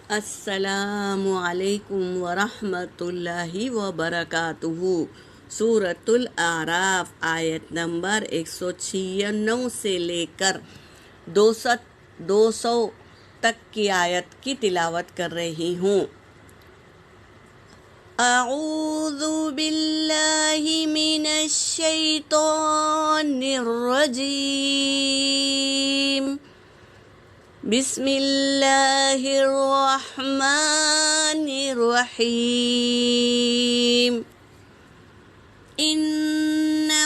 السلام علیکم ورحمۃ اللہ وبرکاتہ۔ سورۃ الاعراف آیت نمبر 196 سے لے کر 200 تک کی آیت کی تلاوت کر رہی ہوں۔ اعوذ باللہ من الشیطان الرجیم، بسم اللہ الرحمن الرحیم۔ ان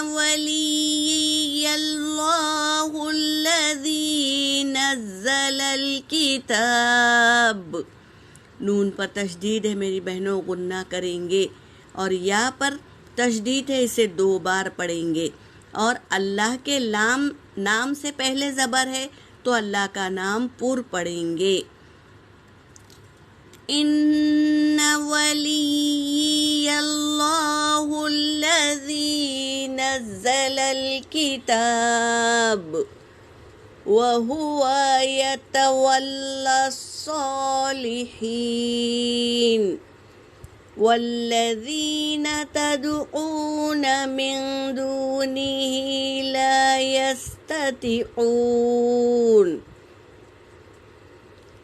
ولی اللہ الذی نزل الکتاب، نون پر تشدید ہے میری بہنوں، غنہ کریں گے، اور یا پر تشدید ہے، اسے 2 بار پڑھیں گے، اور اللہ کے نام سے پہلے زبر ہے تو اللہ کا نام پر پڑھیں گے۔ ان ولی اللہ الذی نزل الکتاب وَهُوَ يَتَوَلَّى الصَّالِحِينَ وَالَّذِينَ تَدْعُونَ مِن دُونِهِ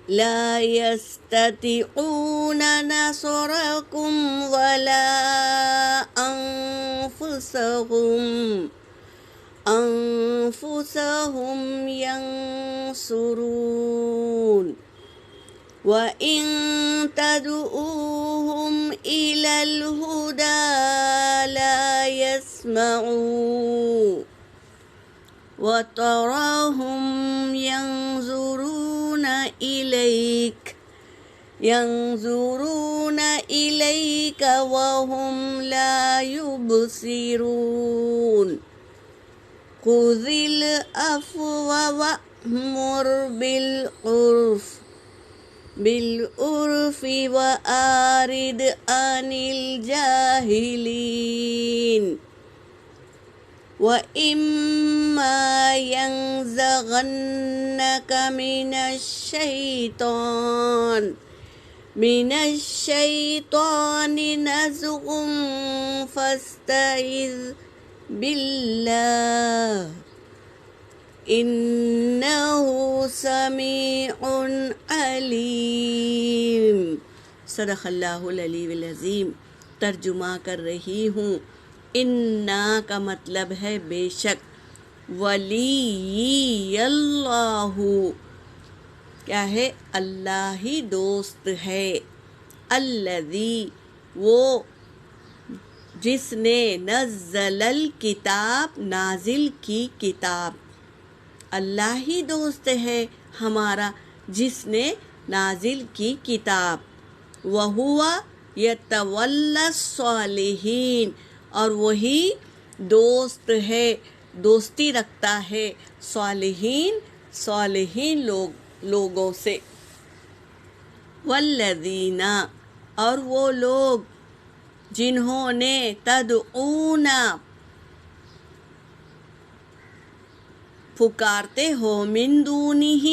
لا يستطيعون نصركم ولا أنفسهم ينصرون وإن تدعوهم إلى الهدى لا يسمعون وتراهم ينظرون إليك وهم لا يبصرون خذ العفو وأمر بالعرف وأعرض عن الجاهلين وَإِمَّا يَنزَغَنَّكَ مِنَ الشَّيْطَانِ نَزْغٌ فَاسْتَعِذْ بِاللَّهِ إِنَّهُ سَمِيعٌ عَلِيمٌ۔ صدق اللہ العلی العظیم۔ ترجمہ کر رہی ہوں۔ انا کا مطلب ہے بے شک، ولی اللہ کیا ہے؟ اللہ ہی دوست ہے، الذی وہ جس نے نزل الکتاب نازل کی کتاب، اللہ ہی دوست ہے ہمارا جس نے نازل کی کتاب، وَهُوَ يَتَوَلَّى الصَّالِحِينَ اور وہی دوست ہے، دوستی رکھتا ہے صالحین لوگوں سے۔ والذین اور وہ لوگ جنہوں نے تدعون پکارتے ہو، من دونہ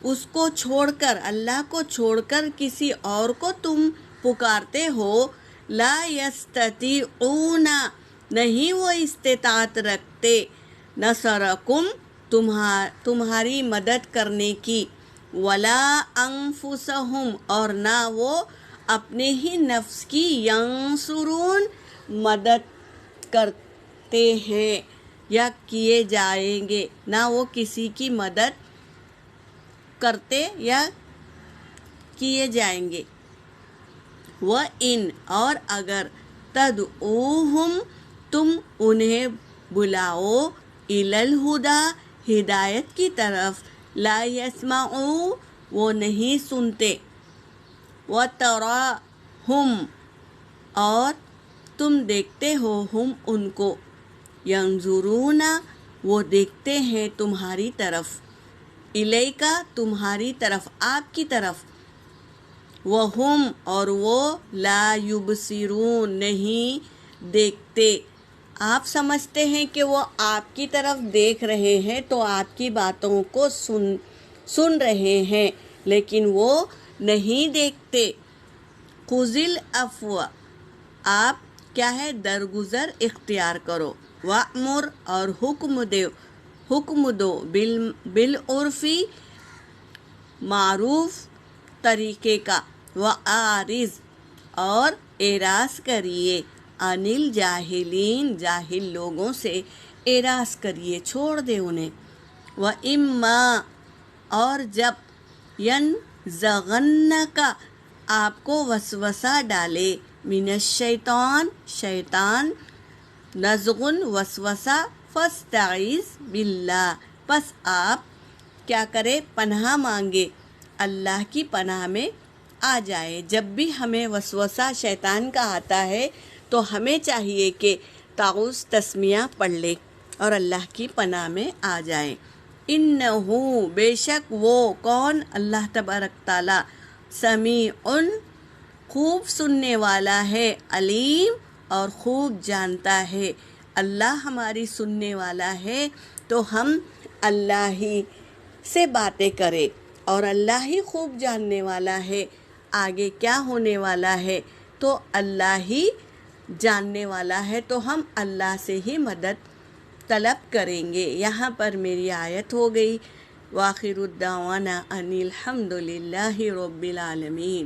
اس کو چھوڑ کر، اللہ کو چھوڑ کر کسی اور کو تم پکارتے ہو، لا یستطیعون نہیں وہ استطاعت رکھتے، نصرکم تمہاری مدد کرنے کی، ولا انفسہم اور نہ وہ اپنے ہی نفس کی، ینصرون مدد کرتے ہیں یا کیے جائیں گے، نہ وہ کسی کی مدد کرتے یا کیے جائیں گے۔ وَإِنْ اور اگر تدعوہم تم انہیں بلاؤ، إِلَى الْهُدَى ہدایت کی طرف، لا يسمعوا وہ نہیں سنتے، وَتَرَاهُمْ اور تم دیکھتے ہو ہم ان کو، ينظرون وہ دیکھتے ہیں تمہاری طرف، إِلَيْكَ تمہاری طرف، آپ کی طرف، وَهُمْ اور وہ لا يُبْصِرُونَ نہیں دیکھتے۔ آپ سمجھتے ہیں کہ وہ آپ کی طرف دیکھ رہے ہیں تو آپ کی باتوں کو سن رہے ہیں، لیکن وہ نہیں دیکھتے۔ خذل عفو، آپ کیا ہے درگزر اختیار کرو، وامر اور حکم دو بالعرفی معروف طریقے کا، وعارض اور اعراض کریے عن الجاہلین جاہل لوگوں سے اعراض کریے، چھوڑ دے انہیں۔ وَإِمَّا اور جب يَنزَغَنَّكَ آپ کو وسوسہ ڈالے من الشیطان شیطان نزغن وسوسہ فاستعذ باللہ پس آپ کیا کرے پناہ مانگے، اللہ کی پناہ میں آ جائے۔ جب بھی ہمیں وسوسہ شیطان کا آتا ہے تو ہمیں چاہیے کہ تعوذ تسمیہ پڑھ لے اور اللہ کی پناہ میں آ جائیں۔ انہو بے شک وہ کون، اللہ تبارک تعالی، سمیع خوب سننے والا ہے، علیم اور خوب جانتا ہے۔ اللہ ہماری سننے والا ہے تو ہم اللہ ہی سے باتیں کریں، اور اللہ ہی خوب جاننے والا ہے آگے کیا ہونے والا ہے، تو اللہ ہی جاننے والا ہے، تو ہم اللہ سے ہی مدد طلب کریں گے۔ یہاں پر میری آیت ہو گئی۔ وآخر الدعوانا ان الحمد للہ رب العالمین۔